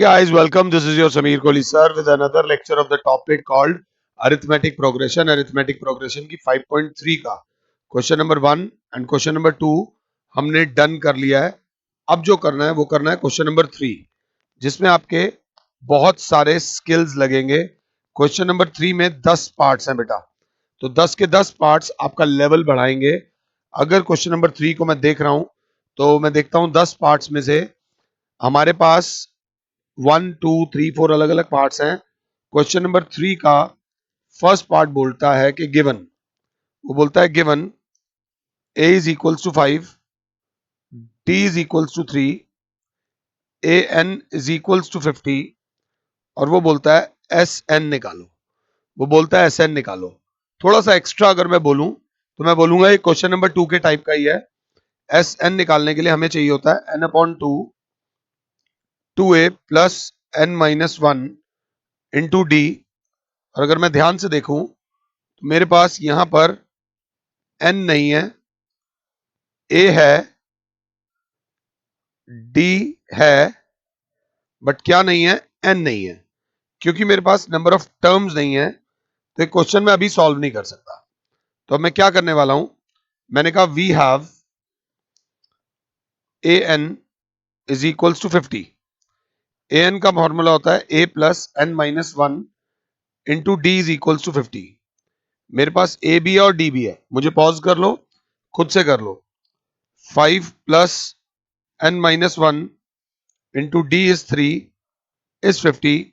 Guys, welcome. This is your Sameer Kohli sir with another lecture of the topic called arithmetic progression. Arithmetic progression की 5.3 का question number 1 and question number 2 हमने done कर लिया है। अब जो करना है वो करना है क्वेश्चन नंबर 3, जिसमें आपके बहुत सारे स्किल्स लगेंगे। क्वेश्चन नंबर 3 में 10 पार्ट्स हैं बेटा, तो 10 के 10 पार्ट्स आपका लेवल बढ़ाएंगे। अगर क्वेश्चन नंबर 3 को मैं देख रहा हूं तो मैं देखता हूं 10 पार्ट्स में से हमारे पास 1 2 3 4 अलग अलग पार्ट्स हैं। क्वेश्चन नंबर 3 का फर्स्ट पार्ट बोलता है कि गिवन, वो बोलता है given a is equals to 5, d is equals to 3, a n is equals to 50 और वो बोलता है एस एन निकालो। वो बोलता है एस एन निकालो। थोड़ा सा एक्स्ट्रा अगर मैं बोलूं तो मैं बोलूंगा ये क्वेश्चन नंबर 2 के टाइप का ही है। एस एन निकालने के लिए हमें चाहिए होता है n upon 2 2a plus n minus 1 into D. और अगर मैं ध्यान से देखूं तो मेरे पास यहां पर n नहीं है, a है, d है, बट क्या नहीं है, n नहीं है। क्योंकि मेरे पास नंबर ऑफ टर्म्स नहीं है तो क्वेश्चन में अभी सॉल्व नहीं कर सकता। तो अब मैं क्या करने वाला हूं, मैंने कहा we have a N is equals to 50। A n का फॉर्मूला होता है a plus N minus 1 into D is equals to 50। मेरे पास ए भी है और डी भी है, मुझे पॉज कर लो, खुद से कर लो। 5 plus N minus 1 into D is 3 is 50,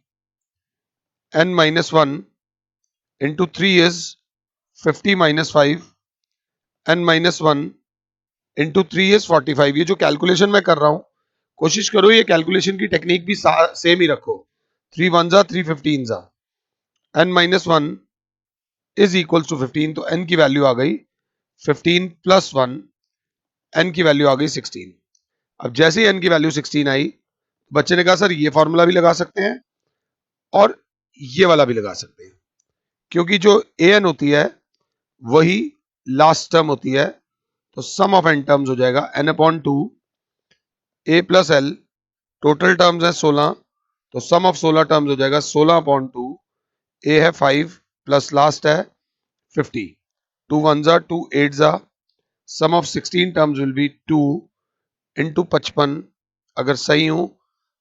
n minus 1 into 3 is 50 minus 5, n minus 1 into 3 is 45। ये जो कैलकुलेशन मैं कर रहा हूं, कोशिश करो ये कैलकुलेशन की टेक्निक भी सेम ही रखो। 3 1 जा 3 15 जा, n minus 1 is equals to 15, तो n की वैल्यू आ गई 15 प्लस 1, n की वैल्यू आ गई 16। अब जैसे ही n की वैल्यू 16 आई, बच्चे ने कहा सर ये फॉर्मूला भी लगा सकते हैं और ये वाला भी लगा सकते हैं, क्योंकि जो ए एन होती है वही लास्ट टर्म होती है। तो सम ऑफ एन टर्म्स हो जाएगा N upon 2 A plus L. Total terms है 16, तो सम ऑफ 16 टर्म्स हो जाएगा 16 अपॉन 2। ए है 5 प्लस लास्ट है 50। 2 1 जा 2 8 जा, sum of 16 terms will be 2 into 55। अगर सही हूं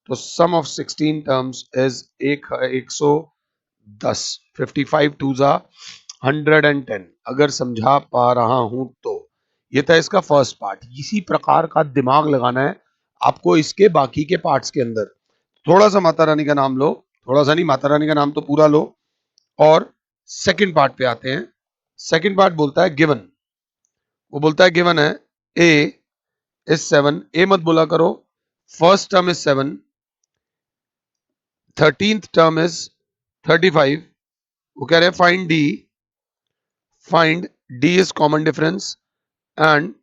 तो सम ऑफ 16 टर्म्स इज 110। 55 2 जा 110। अगर समझा पा रहा हूं तो ये था इसका फर्स्ट पार्ट। इसी प्रकार का दिमाग लगाना है आपको इसके बाकी के पार्ट्स के अंदर। थोड़ा सा माता रानी का नाम लो, थोड़ा सा नहीं, माता रानी का नाम तो पूरा लो। और सेकंड पार्ट पे आते हैं। सेकंड पार्ट बोलता है गिवन, वो बोलता है गिवन है ए इज 7। ए मत बोला करो, first term is 7, 13th term is 35। वो कह रहे हैं find d is common difference and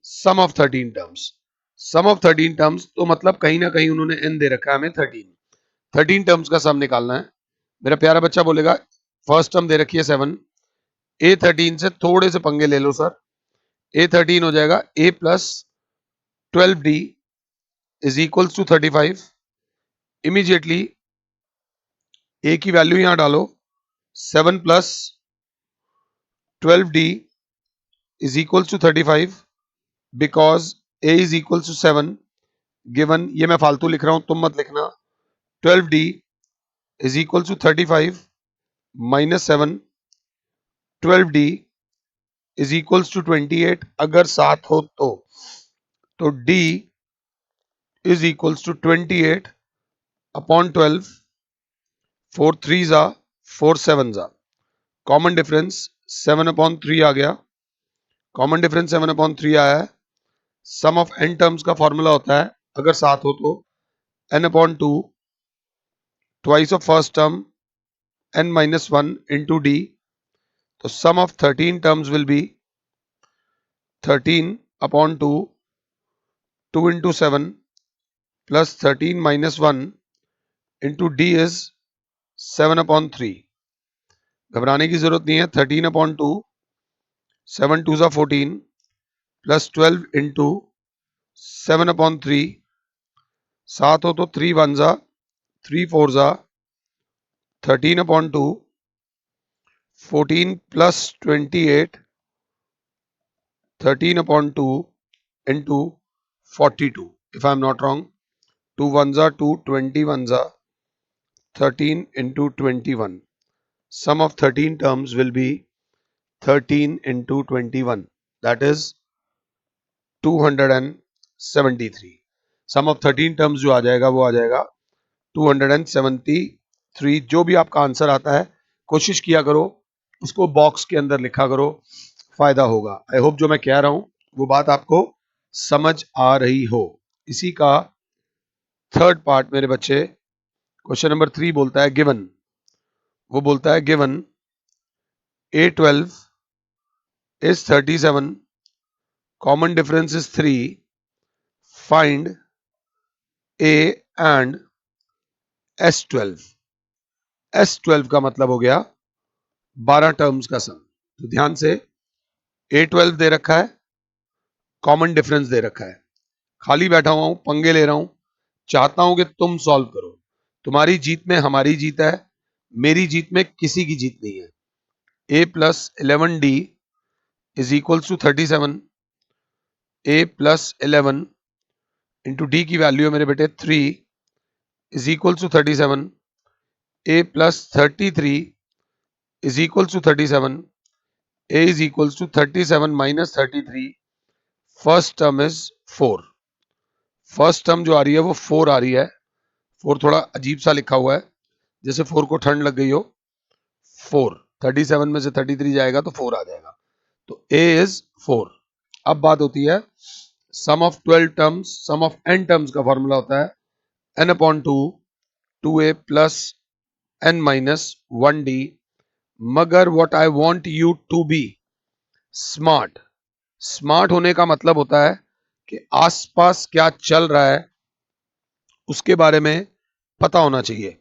sum of 13 terms. Sum of 13 terms तो मतलब कहीं ना कहीं उन्होंने एन दे रखा है हमें 13 टर्म्स का सम निकालना है। मेरा प्यारा बच्चा बोलेगा फर्स्ट टर्म दे रखी है 7, ए 13 से थोड़े से पंगे ले लो सर। ए 13 हो जाएगा A plus 12d is equals to 35। Immediately A की वैल्यू यहां डालो, 7 plus 12d is equals to 35 because a is equals to 7 given। ये मैं फालतू लिख रहा हूं, तुम मत लिखना। 12d is equals to 35 minus 7, 12d is equals to 28। अगर 7 हो तो d is equals to 28 upon 12। 4 3 जा 4 7 जा, कॉमन डिफरेंस 7 अपॉन 3 आ गया। कॉमन डिफरेंस 7 अपॉन 3 आया है। सम ऑफ एन टर्म्स का फॉर्मूला होता है अगर 7 हो तो n upon 2 twice of first term n minus 1 into D. तो sum of 13 terms will be 13 upon 2 2 into 7 plus 13 minus 1 into D is 7 upon 3। घबराने की जरूरत नहीं है। 13 अपॉन 2, 7 2 जा 14 प्लस 12 इंटू 7 अपॉन 3। 7 हो तो 3 1 जा 3 4 जा 13/2, 14 plus 28, 13/2 into 42. If I am not wrong, 2 1s are 2, 20 1s are 13 into 21. Sum of 13 terms will be 13 into 21. That is 273. Sum of 13 terms जो आ जाएगा वो आ जाएगा 273. जो भी आपका आंसर आता है कोशिश किया करो उसको बॉक्स के अंदर लिखा करो, फायदा होगा. आई होप जो मैं कह रहा हूं वो बात आपको समझ आ रही हो. इसी का थर्ड पार्ट मेरे बच्चे, क्वेश्चन नंबर 3 बोलता है गिवन. वो बोलता है given A12 is 37, common difference is 3, find A and S12. S12 का मतलब हो गया 12 टर्म्स का सम. तो ध्यान से A12 दे रखा है, कॉमन डिफरेंस दे रखा है, खाली बैठा हुआ हूं, पंगे ले रहा हूं, चाहता हूं कि तुम सॉल्व करो. तुम्हारी जीत में हमारी जीत है, मेरी जीत में किसी की जीत नहीं है. A plus 11D is equals to 37. A plus 11 into D की वैल्यू है मेरे बेटे 3 is equals to 37. A plus 33 is equals to 37. A is equals to 37 minus 33. First term is 4. First term जो आ रही है वो 4 आ रही है. 4 थोड़ा अजीब सा लिखा हुआ है, जैसे 4 को ठंड लग गई हो. 4 37 में से 33 जाएगा तो 4 आ जाएगा. तो A इज 4. अब बात होती है sum of 12 terms, sum of n terms का फॉर्मूला होता है n/2 2a plus n minus 1d. मगर what I want you to be smart. Smart होने का मतलब होता है कि आसपास क्या चल रहा है उसके बारे में पता होना चाहिए.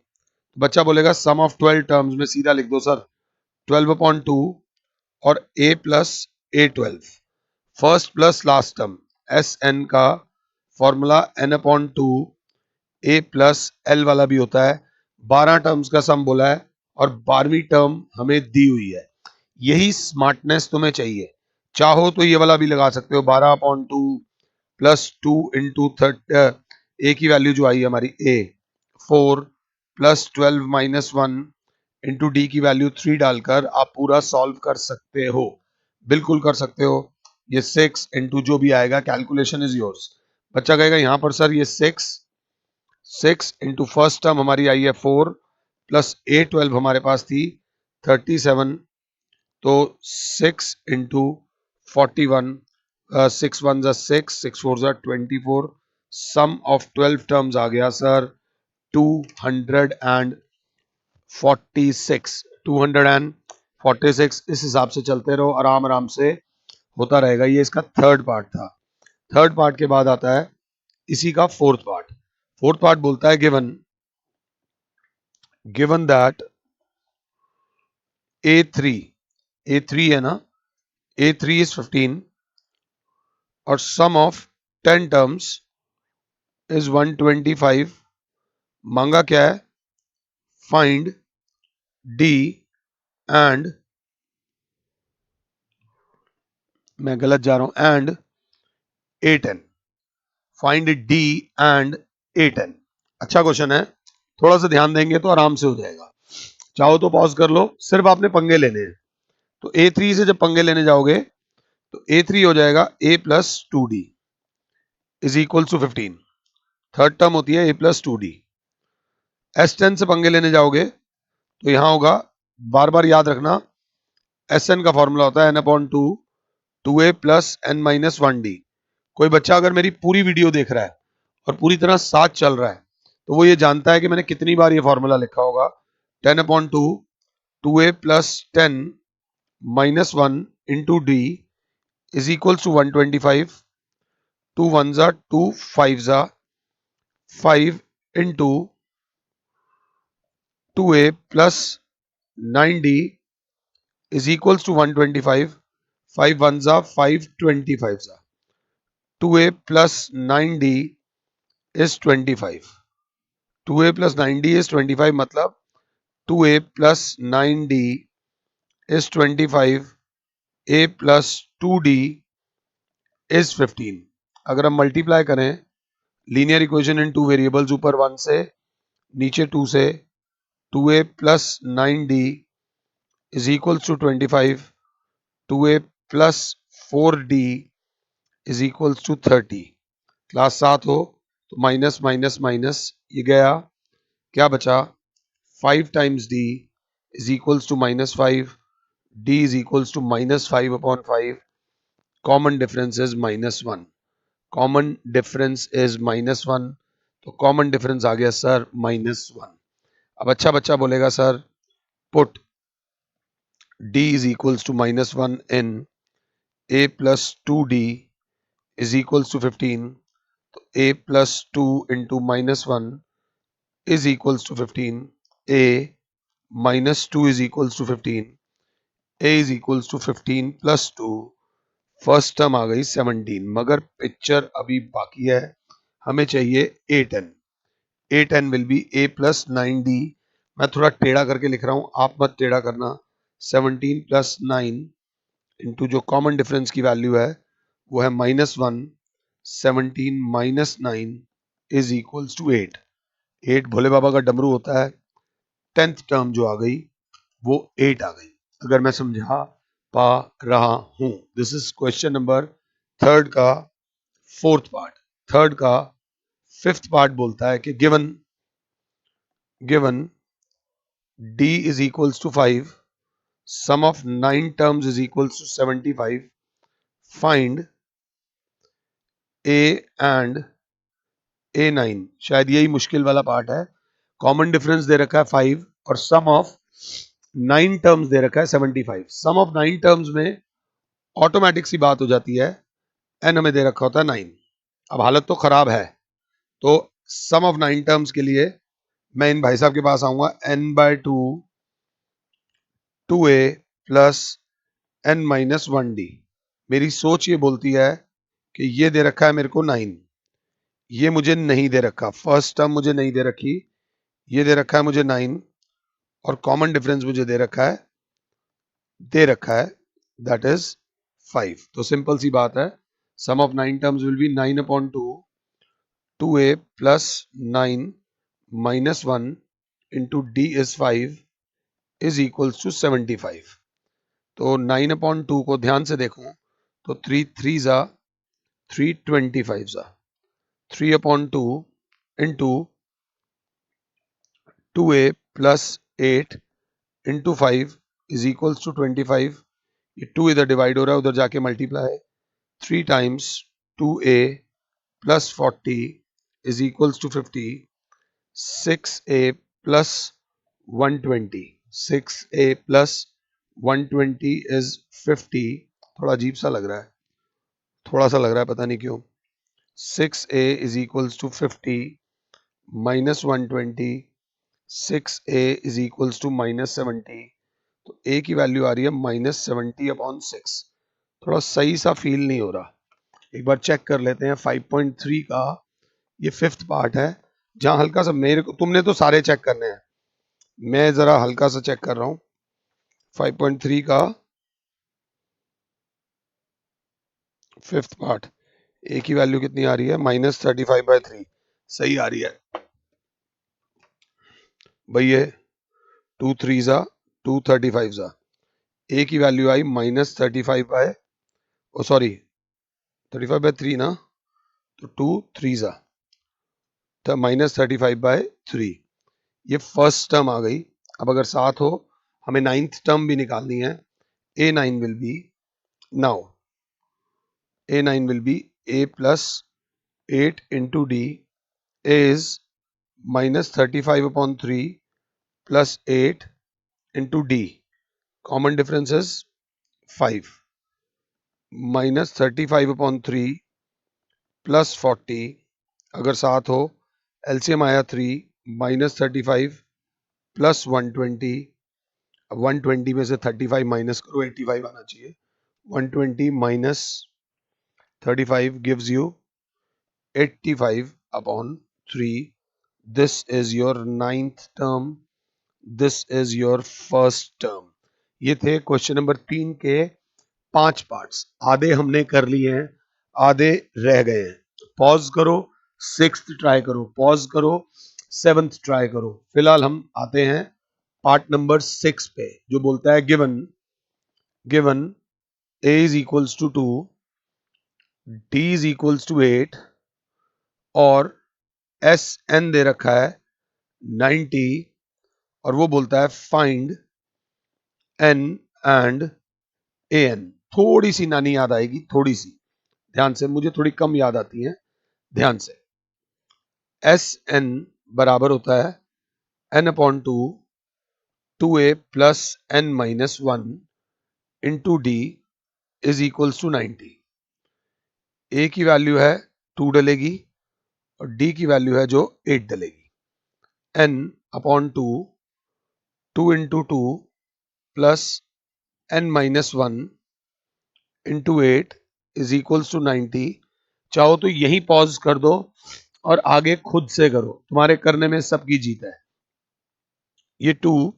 बच्चा बोलेगा सम ऑफ 12 टर्म्स में सीधा लिख दो सर 12/2 और a plus A12. First plus last term Sn का formula n/2 A plus L वाला भी होता है. 12 टर्म्स का सम बोला है और 12वीं टर्म हमें दी हुई है. यही स्मार्टनेस तुम्हें चाहिए. चाहो तो ये वाला भी लगा सकते हो 12/2 प्लस 2 इंटू ए की वैल्यू जो आई है हमारी A 4 plus 12 minus 1 into D की वैल्यू 3 डालकर आप पूरा सॉल्व कर सकते हो. बिल्कुल कर सकते हो. ये 6 इंटू जो भी आएगा कैलकुलेशन इज योर्स. बच्चा कहेगा यहां पर सर ये 6 इंटू फर्स्ट टर्म हमारी आई है 4 प्लस A12 हमारे पास थी 37. तो 6 इंटू 41, 6 1 जा 6, 6 4 जा 24. सम ऑफ 12 टर्म्स आ गया सर 246. 246. इस हिसाब से चलते रहो, आराम आराम से होता रहेगा. ये इसका थर्ड पार्ट था. थर्ड पार्ट के बाद आता है इसी का फोर्थ पार्ट. फोर्थ पार्ट बोलता है गिवन दैट A3 है ना, A3 is 15 और सम ऑफ 10 टर्म्स इज 125. मांगा क्या है, फाइंड D एंड, मैं गलत जा रहा हूं, and A10. Find D and A10. अच्छा क्वेश्चन है, थोड़ा सा ध्यान देंगे तो आराम से हो जाएगा. चाहो तो पॉज कर लो, सिर्फ आपने पंगे लेने हैं. तो A3 से जब पंगे लेने जाओगे तो A3 हो जाएगा A plus 2D is equal to 15. Third term होती है A प्लस 2D. S10 से पंगे लेने जाओगे तो यहां होगा, बार बार याद रखना, Sn का फॉर्मूला होता है n/2 2a plus n minus 1d. कोई बच्चा अगर मेरी पूरी वीडियो देख रहा है और पूरी तरह साथ चल रहा है तो वो ये जानता है कि मैंने कितनी बार ये फॉर्मूला लिखा होगा 10/2 2a plus 10 minus 1 into d is equal to 125. 2 1 जा 2 5 जा 5 into 2a plus 9d is equals to 125. 5 1 जा 5 25 जा 2a plus 9d is 25. 2a plus 9d is 25, मतलब 2a plus 9d is 25, a plus 2d is 15। अगर हम multiply करें linear equation in two variables, ऊपर 1 से नीचे 2 से, 2a plus 9d is equals to 25, 2a plus 4d is equals to 30। Class 7 हो तो माइनस माइनस माइनस ये गया, क्या बचा? 5 times d is equals to -5, d is equals to -5/5, common difference is -1, common difference is -1, तो common difference आ गया sir -1। अब अच्छा बच्चा बोलेगा sir put d is equals to -1 in a plus 2d is equals to 15, तो a plus 2 into -1 is equals to 15, a minus 2 is equals to 15, a is equals to 15 plus 2, first term आ गई 17, मगर picture अभी बाकी है, हमें चाहिए a10। a10 will be a plus 9d, मैं थोड़ा टेढ़ा करके लिख रहा हूं, आप मत टेढ़ा करना। 17 plus 9 इंटू जो कॉमन डिफरेंस की वैल्यू है वो है -1, 17 minus 9 इज इक्वल्स टू 8। 8 भोले बाबा का डमरू होता है, 10th टर्म जो आ गई वो 8 आ गई, अगर मैं समझा पा रहा हूं। This is question number third का फोर्थ पार्ट। थर्ड का फिफ्थ पार्ट बोलता है कि given given d is equals to 5, sum of 9 terms is equals to 75, find a and a9। शायद यही मुश्किल वाला पार्ट है। कॉमन डिफरेंस दे रखा है 5 और सम ऑफ 9 टर्म्स दे रखा है 75। सम ऑफ 9 टर्म्स में ऑटोमेटिक सी बात हो जाती है, एन हमें दे रखा होता है 9। अब हालत तो खराब है, तो सम ऑफ 9 टर्म्स के लिए मैं इन भाई साहब के पास आऊंगा, n/2 2a प्लस n-1d। मेरी सोच ये बोलती है कि ये दे रखा है मेरे को 9, ये मुझे नहीं दे रखा, फर्स्ट टर्म मुझे नहीं दे रखी, ये दे रखा है मुझे 9 और कॉमन डिफरेंस मुझे दे रखा है दैट इज 5। तो सिंपल सी बात है, sum of 9 terms will be 9/2 2a plus 9 minus 1 into d is 5 is equals to 75। तो 9/2 को ध्यान से देखो तो 3 3 जा 325 जा 3/2 into 2a plus 8 into 5 is equals to 25। ये 2 इधर डिवाइड हो रहा है, उधर जाके multiply, 3 times 2a plus 40 is equals to 50, 6a plus 120, 6a plus 120 is 50। थोड़ा अजीब सा लग रहा है, थोड़ा सा लग रहा है, पता नहीं क्यों। 6a is equals to 50 minus 120, 6a is equals to -70, तो a की वैल्यू आ रही है -70/6। थोड़ा सही सा फील नहीं हो रहा, एक बार चेक कर लेते हैं। 5.3 का ये फिफ्थ पार्ट है, जहां हल्का सा मेरे को, तुमने तो सारे चेक करने हैं, मैं जरा हल्का सा चेक कर रहा हूं। 5.3 का फिफ्थ पार्ट, ए की वैल्यू कितनी आ रही है? -35/3 सही आ रही है भाई। ये 2 3 जा 235 जा, ए की वैल्यू आई -35 ओ सॉरी 35/3 ना, तो 2 3 जा तो -35/3, ये फर्स्ट टर्म आ गई। अब अगर साथ हो, हमें नाइन्थ टर्म भी निकालनी है। a9 will be now a9 will be a plus 8 into d is -35/3 plus 8 into d, common difference is 5, -35/3 plus 40, अगर साथ हो एलसीएम आया 3, -35 plus 120, 120 में से 35 माइनस करो 85 आना चाहिए, 120 minus 35 gives you 85/3, this is your 9th term, this is your first term। ये थे क्वेश्चन नंबर 3 के 5 पार्ट्स। आधे हमने कर लिए हैं, आधे रह गए हैं। पॉज करो, 6th ट्राई करो, पॉज करो, 7th ट्राई करो। फिलहाल हम आते हैं पार्ट नंबर 6 पे, जो बोलता है given given a is equals to 2, d is equals to 8 और एस एन दे रखा है 90 और वो बोलता है find N and a n. थोड़ी सी नानी याद आएगी, थोड़ी सी ध्यान से, मुझे थोड़ी कम याद आती है, ध्यान से। एस एन बराबर होता है n upon two a plus N minus one into D is equals to 90। A की वैल्यू है 2 डलेगी और डी की वैल्यू है जो 8 डलेगी। N upon two into two plus N minus one into 8 is equals to 90। चाहो तो यही पॉज कर दो और आगे खुद से करो, तुम्हारे करने में सबकी जीत है। ये 2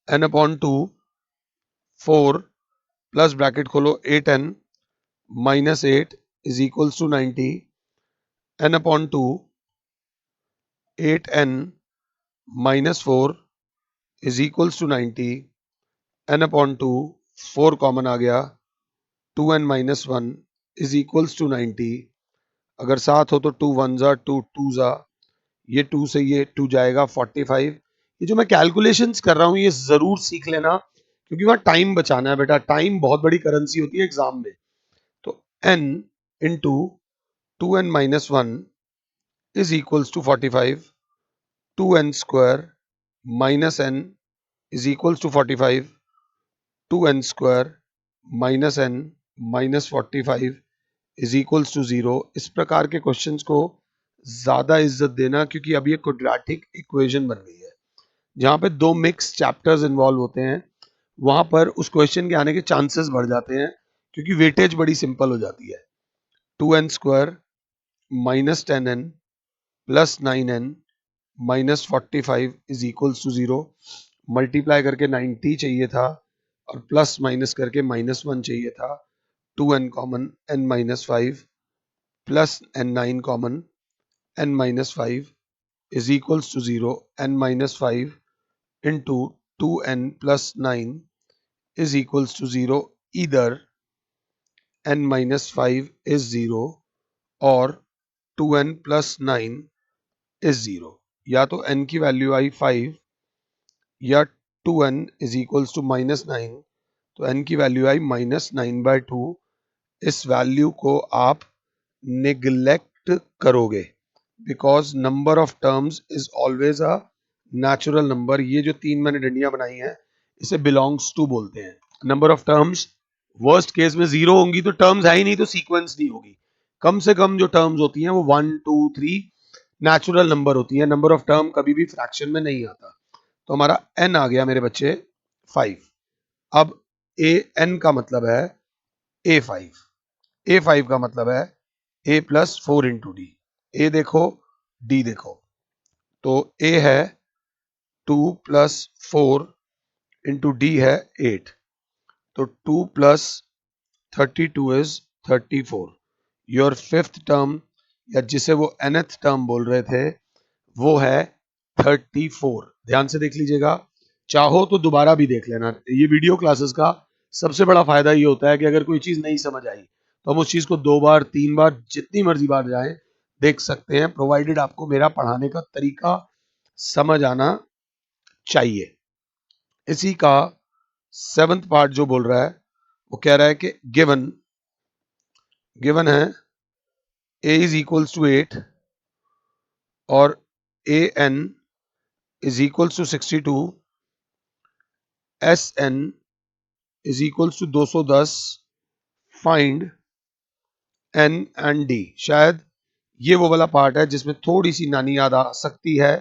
एन अपॉन 4 प्लस ब्रैकेट खोलो 8n minus 8 is equals to 90। N upon 8n minus 4 is equals to 90। N upon 4 common आ गया, 2n minus 1 is equals to 90। अगर साथ हो तो 2 1 जा 2 2 जा, ये 2 से ये 2 जाएगा 45। ये जो मैं कैलकुलेशंस कर रहा हूं ये जरूर सीख लेना, क्योंकि वहां टाइम बचाना है बेटा। टाइम बहुत बड़ी करेंसी होती है एग्जाम में। तो n into 2n minus 1 is equals to 45। 2n square minus n is equals to 45। 2n square minus n minus 45 is equals to 0। इस प्रकार के क्वेश्चंस को ज्यादा इज्जत देना, क्योंकि अब ये क्वाड्रेटिक इक्वेशन बन गई है। जहां पे दो मिक्स चैप्टर्स इन्वॉल्व होते हैं वहां पर उस क्वेश्चन के आने के चांसेस बढ़ जाते हैं, क्योंकि वेटेज बड़ी सिंपल हो जाती है। 2n square minus 10n plus 9n minus 45 is equals to 0। Multiply करके 90 चाहिए था और प्लस माइनस करके माइनस 1 चाहिए था। 2n common n minus 5 plus n9 common n minus 5 is equals to 0। n minus 5 into 2n plus 9 is equals to 0, either n minus 5 is 0 और 2n plus 9 is 0। या तो n की value आई 5 या 2n is equals to minus 9, तो n की value आई minus 9/2। इस value को आप निगलेक्ट करोगे, because number of terms is always a natural number. ये जो 3 मैंने डंडियां बनाई हैं इसे बिलोंग्स टू बोलते हैं। Number of terms worst case में 0 होंगी तो टर्म्स है ही नहीं, तो सीक्वेंस नहीं होगी। कम से कम जो टर्म्स होती हैं वो 1 2 3 नेचुरल नंबर होती है। नंबर ऑफ टर्म कभी भी फ्रैक्शन में नहीं आता। तो हमारा n आ गया मेरे बच्चे 5। अब ए एन का मतलब है a5। a5 का मतलब है a प्लस 4 इंटू डी। ए देखो डी देखो, तो a है 2 प्लस 4 इंटू डी है 8। तो 2 plus 32 is 34। Your fifth term, या जिसे वो nth टर्म बोल रहे थे, वो है 34। ध्यान से देख लीजिएगा, चाहो तो दोबारा भी देख लेना। ये वीडियो क्लासेस का सबसे बड़ा फायदा ये होता है कि अगर कोई चीज नहीं समझ आई तो हम उस चीज को 2 बार 3 बार जितनी मर्जी बार जाएं देख सकते हैं, प्रोवाइडेड आपको मेरा पढ़ाने का तरीका समझ आना चाहिए। इसी का 7th पार्ट जो बोल रहा है वो कह रहा है कि गिवन है a इज इक्वल्स टू 8 और a n is equals to 62, s N is equals to 210, find N and d. शायद ये वो वाला पार्ट है जिसमें थोड़ी सी नानी याद आ सकती है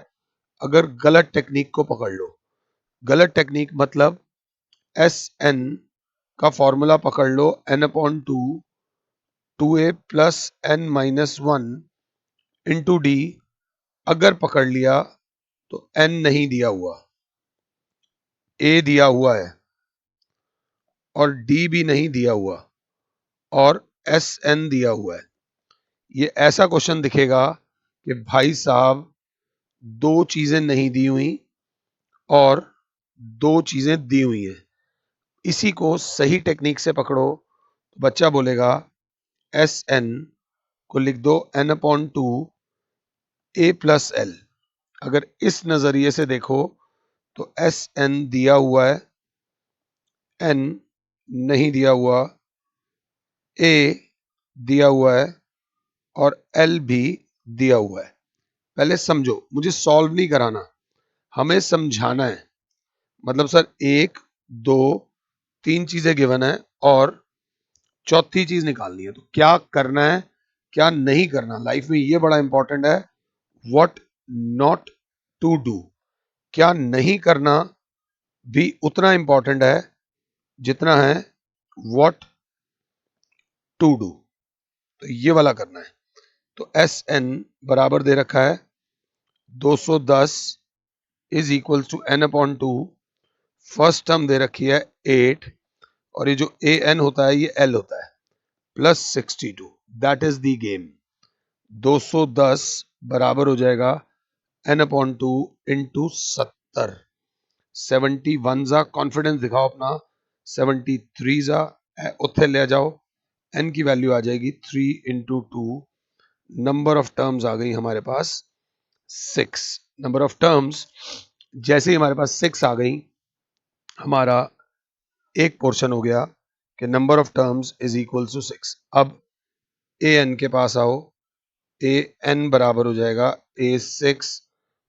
अगर गलत टेक्निक को पकड़ लो। गलत टेक्निक मतलब एस एन का फॉर्मूला पकड़ लो n upon 2 2a plus n minus 1 into D अगर पकड़ लिया तो n नहीं दिया हुआ, a दिया हुआ है और d भी नहीं दिया हुआ और sn दिया हुआ है, ये ऐसा क्वेश्चन दिखेगा कि भाई साहब दो चीजें नहीं दी हुई और दो चीजें दी हुई हैं। इसी को सही टेक्निक से पकड़ो तो बच्चा बोलेगा एस एन को लिख दो n upon two a plus L. अगर इस नजरिए से देखो तो एस एन दिया हुआ है, n नहीं दिया हुआ, a दिया हुआ है और l भी दिया हुआ है। पहले समझो, मुझे सॉल्व नहीं कराना, हमें समझाना है। मतलब सर एक, दो, तीन चीजें गिवन है और चौथी चीज निकालनी है, तो क्या करना है क्या नहीं करना लाइफ में, ये बड़ा इंपॉर्टेंट है। व्हाट नॉट टू डू, क्या नहीं करना भी उतना इंपॉर्टेंट है जितना है व्हाट टू डू। तो ये वाला करना है। तो एस एन बराबर दे रखा है 210 is equal to N upon two, first term दे रखी है 8 और ये जो ए एन होता है ये एल होता है, plus 62, that is the game. 210 बराबर हो जाएगा एन अपॉन टू इंटू 70, 71 जा कॉन्फिडेंस दिखाओ अपना, 73 जा उत्थे ले जाओ, एन की वैल्यू आ जाएगी 3 into two, number of terms आ गई हमारे पास 6। नंबर ऑफ टर्म्स जैसे ही हमारे पास 6 आ गई, हमारा एक पोर्शन हो गया कि number of terms is equal to 6। अब ए एन के पास आओ, ए एन बराबर हो जाएगा a6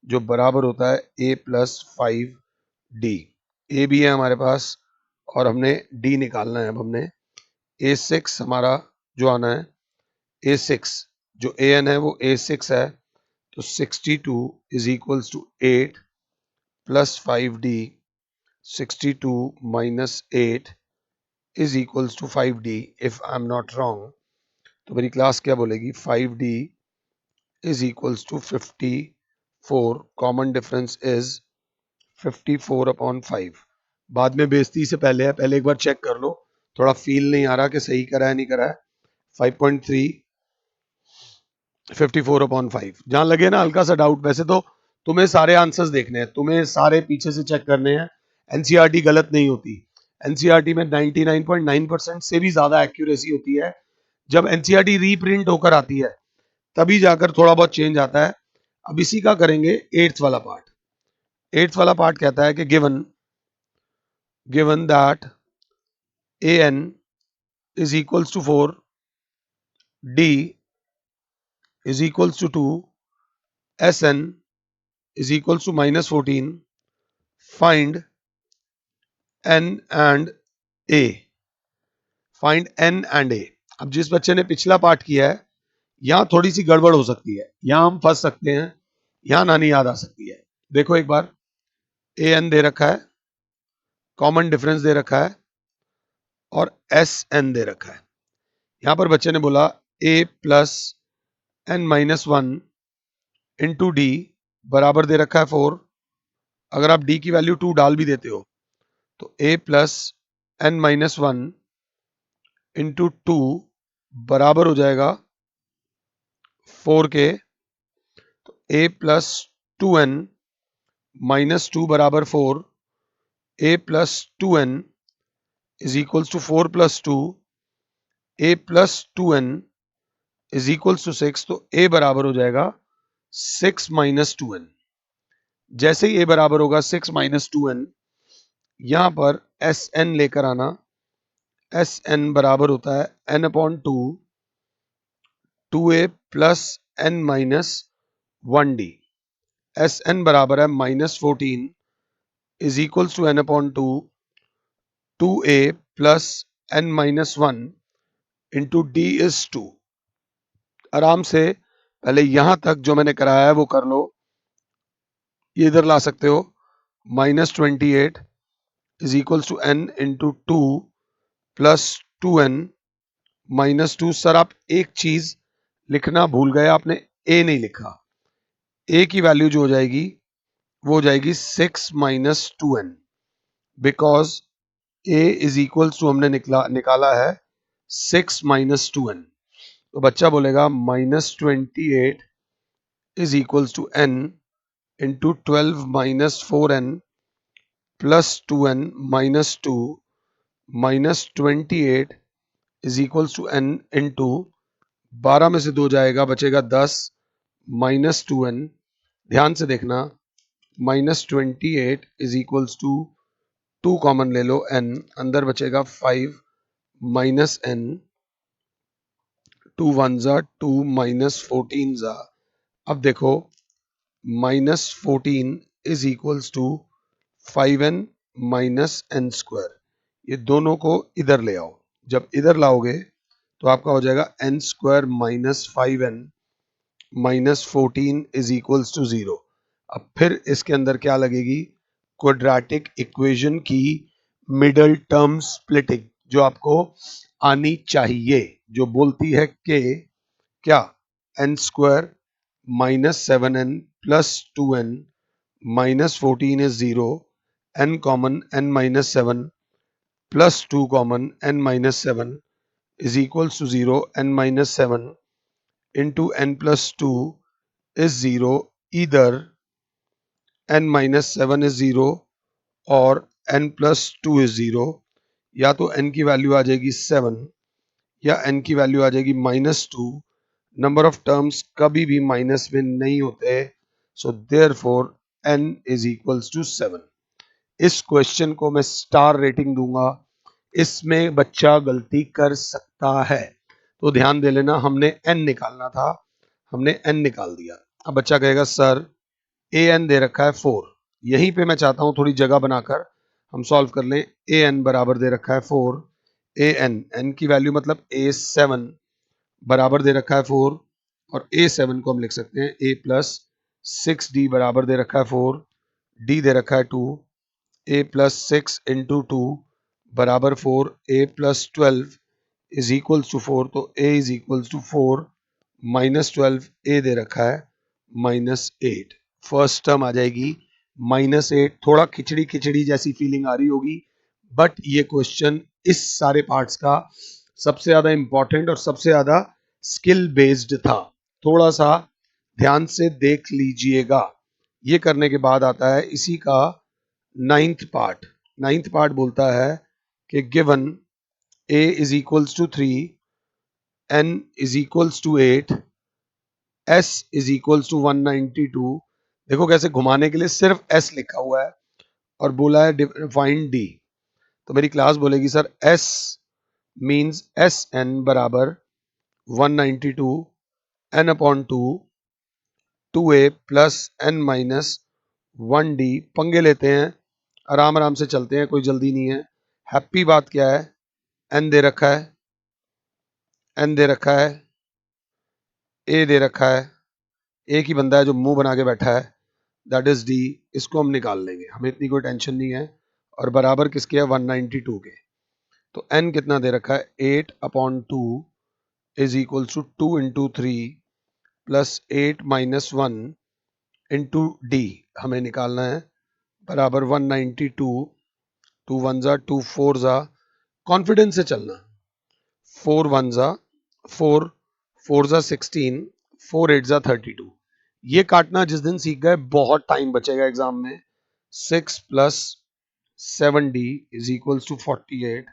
जो बराबर होता है a प्लस 5d। ए भी है हमारे पास और हमने d निकालना है। अब हमने a6 हमारा जो आना है, a6 जो ए एन है वो a6 है, तो 62 is equals to 8 plus 5d, 62 minus 8 is equals to 5d if I am not wrong. तो मेरी क्लास क्या बोलेगी, 5d is equals to 54, common difference is 54 upon 5। बाद में बेइज्जती से पहले है, पहले एक बार चेक कर लो, थोड़ा फील नहीं आ रहा कि सही करा है नहीं करा है। 5.3 54 अपॉन 5, जहां लगे ना हल्का सा डाउट, वैसे तो तुम्हें सारे आंसर्स देखने हैं, तुम्हें सारे पीछे से चेक करने हैं, एनसीईआरटी गलत नहीं होती। एनसीईआरटी में 99.9% से भी ज्यादा एक्यूरेसी होती है। जब एनसीईआरटी रीप्रिंट होकर आती है तभी जाकर थोड़ा बहुत चेंज आता है। अब इसी का करेंगे एट्थ वाला पार्ट। एट्थ वाला पार्ट कहता है कि given given that A N is equals to 4, D is equals to 2, S N is equals to minus 14, find N and A, find N and A. अब जिस बच्चे ने पिछला पार्ट किया है, यहां थोड़ी सी गड़बड़ हो सकती है, यहां हम फंस सकते हैं, यहां नानी याद आ सकती है। देखो एक बार, ए एन दे रखा है, कॉमन डिफरेंस दे रखा है और एस एन दे रखा है। यहां पर बच्चे ने बोला A plus N minus 1 into D बराबर दे रखा है 4। अगर आप डी की वैल्यू 2 डाल भी देते हो तो ए प्लस एन माइनस 1 इंटू 2 बराबर हो जाएगा 4 के। तो ए प्लस 2n माइनस 2 बराबर 4, A plus 2n is equals to 4 plus 2, A plus 2n is equals to 6। तो ए बराबर हो जाएगा 6 माइनस 2n। जैसे ही ए बराबर होगा 6 माइनस 2n, यहां पर एस एन लेकर आना, एस एन बराबर होता है n upon two, 2a plus N minus 1d। S n बराबर है minus 14 is equals to N upon two, 2a plus N minus 1 into D is 2। आराम से पहले यहां तक जो मैंने कराया है वो कर लो, ये इधर ला सकते हो, minus 28 is equals to n into two plus 2n minus 2। Sir आप एक चीज लिखना भूल गए, आपने ए नहीं लिखा। ए की वैल्यू जो हो जाएगी वो हो जाएगी 6 - 2n, because a is equals to हमने निकाला है 6 - 2n। तो बच्चा बोलेगा -28 is equals to n into 12 - 4n plus 2n minus 2 -28 is equals to n into 12 में से 2 जाएगा, बचेगा 10 -2n। ध्यान से देखना, -28 इज इक्वल्स टू 2 कॉमन ले लो n, अंदर बचेगा 5 -n, 2 1 जा 2 -14 जा। अब देखो -14 is equals to 5n -n²। ये दोनों को इधर ले आओ। जब इधर लाओगे तो आपका हो जाएगा n² -5n -14 is equals to 0। अब फिर इसके अंदर क्या लगेगी? क्वाड्रेटिक इक्वेशन की मिडल टर्म स्प्लिटिंग, जो आपको आनी चाहिए, जो बोलती है कि क्या n² -7n plus 2n -14 is 0, n common n minus 7 plus 2 common n minus 7 is equals to 0, n minus 7 into n plus 2 is 0, either n minus 7 is 0 और n plus 2 is 0। या तो n की वैल्यू आ जाएगी 7 या n की value आ जाएगी -2। नंबर ऑफ टर्म्स कभी भी माइनस में नहीं होते, so therefore n is equals to 7। इस क्वेश्चन को मैं स्टार रेटिंग दूंगा, इसमें बच्चा गलती कर सकता है। तो ध्यान दे लेना, हमने n निकालना था, हमने n निकाल दिया। अब बच्चा कहेगा सर ए एन दे रखा है 4, यहीं पे मैं चाहता हूं थोड़ी जगह बनाकर हम सॉल्व कर लें। ए एन बराबर दे रखा है 4, ए एन एन की वैल्यू मतलब A7 बराबर दे रखा है 4, और A7 को हम लिख सकते हैं a प्लस 6d बराबर दे रखा है 4, d दे रखा है 2, a प्लस 6 इंटू 2 बराबर 4, a plus 12 is equals to 4, तो a is equals to 4 -12, a दे रखा है -8। फर्स्ट टर्म आ जाएगी -8। थोड़ा खिचड़ी खिचड़ी जैसी फीलिंग आ रही होगी, बट ये क्वेश्चन इस सारे पार्ट्स का सबसे ज्यादा इंपॉर्टेंट और सबसे ज्यादा स्किल बेस्ड था। थोड़ा सा ध्यान से देख लीजिएगा। ये करने के बाद आता है इसी का नाइन्थ पार्ट। नाइन्थ पार्ट बोलता है कि given a is equals to 3, n is equals to 8, s is equals to 192। देखो कैसे घुमाने के लिए सिर्फ s लिखा हुआ है और बोला है फाइंड d। तो मेरी क्लास बोलेगी सर s मींस sn बराबर 192 n upon 2 2a plus n minus 1d। पंगे लेते हैं, आराम आराम से चलते हैं, कोई जल्दी नहीं है। हैप्पी बात क्या है, n दे रखा है, n दे रखा है, a दे रखा है, एक ही बंदा है जो मुंह बना के बैठा है, दैट इज d। इसको हम निकाल लेंगे, हमें इतनी कोई टेंशन नहीं है। और बराबर किसके है? 192 के। तो n कितना दे रखा है? 8 upon 2 is equals to 2 into 3 plus 8 minus 1 into d हमें निकालना है, बराबर 192। 2 1 जा 2 4 जा, कॉन्फिडेंस से चलना। 4 1 जा 4, 4 जा 16, 4 8 जा 32। ये काटना जिस दिन सीख गए बहुत टाइम बचेगा एग्जाम में। 6 plus 7d is equals to 48,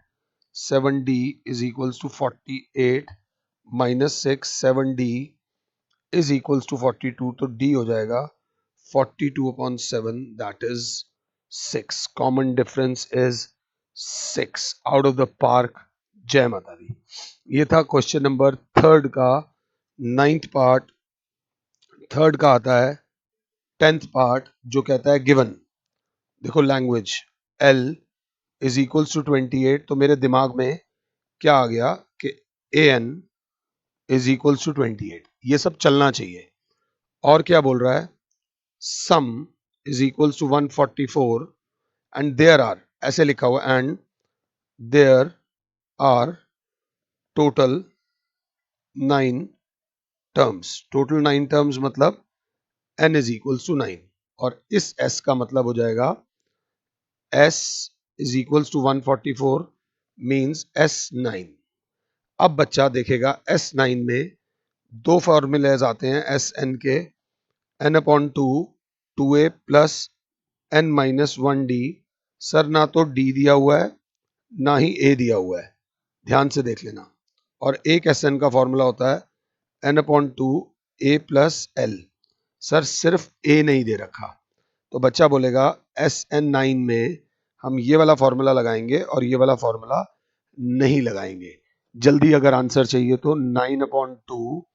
7d is equals to 48 minus 6 7d is equals to 42। तो d हो जाएगा 42 upon 7, that is 6। Common difference is 6। Out of the park. जय माता दी। ये था क्वेश्चन नंबर थर्ड का नाइन्थ पार्ट। थर्ड का आता है 10th पार्ट, जो कहता है गिवन। देखो language L is equals to 28, तो मेरे दिमाग में क्या आ गया कि AN इज इक्वल्स टू 28। ये सब चलना चाहिए। और क्या बोल रहा है? Sum is equals to 144 and there are, ऐसे लिखा हुआ, and there are total 9 terms. Total 9 terms मतलब n इज इक्वल्स टू 9 और इस s का मतलब हो जाएगा s is equals to 144 means S9। अब बच्चा देखेगा S9 में दो फॉर्मूलेज आते हैं एस एन के, n upon two, 2a plus n minus 1d। Sir ना तो d दिया हुआ है ना ही a दिया हुआ है, ध्यान से देख लेना। और एक एस एन का फॉर्मूला होता है n upon two a plus l। Sir सिर्फ a नहीं दे रखा, तो बच्चा बोलेगा SN9 में हम ये वाला फॉर्मूला लगाएंगे और ये वाला फॉर्मूला नहीं लगाएंगे। जल्दी अगर आंसर चाहिए तो 9 upon two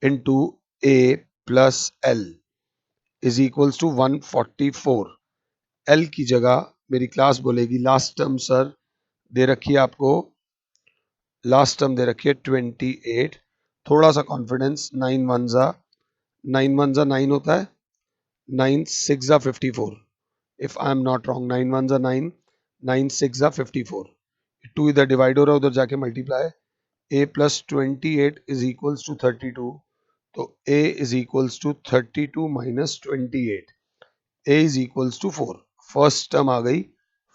into a plus l is equals to 144। L की जगह मेरी क्लास बोलेगी लास्ट टर्म सर दे रखी है आपको, लास्ट टर्म दे रखी है 28। थोड़ा सा कॉन्फिडेंस, 9 वन जा 9 होता है, 9 6 जा 54 if I am not wrong, 9 1 जा 9, 9 6 जा 54। 2 इधर डिवाइड हो रहा है, उधर जाके multiply. a plus 28 is equals to 32, तो a is equals to 32 minus 28, a is equals to 4। First term आ गई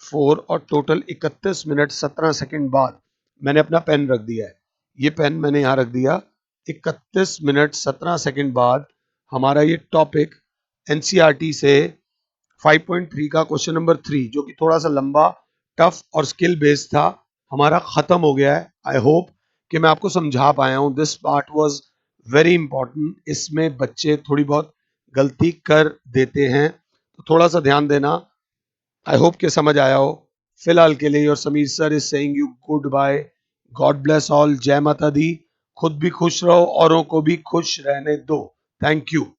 4 और टोटल 31 मिनट 17 सेकंड बाद मैंने अपना पेन रख दिया है। ये पेन मैंने यहाँ रख दिया। 31 मिनट 17 सेकंड बाद हमारा ये टॉपिक एनसीईआरटी से 5.3 का क्वेश्चन नंबर 3, जो कि थोड़ा सा लंबा, टफ और स्किल बेस्ड था, हमारा खत्म हो गया है। आई होप कि मैं आपको समझा पाया हूं। This part was very important. इसमें बच्चे थोड़ी बहुत गलती कर देते हैं, तो थोड़ा सा ध्यान देना। आई होप कि समझ आया हो। फिलहाल के लिए your Sameer sir is saying you good bye, God bless all, जय माता दी। खुद भी खुश रहो, औरों को भी खुश रहने दो। Thank you.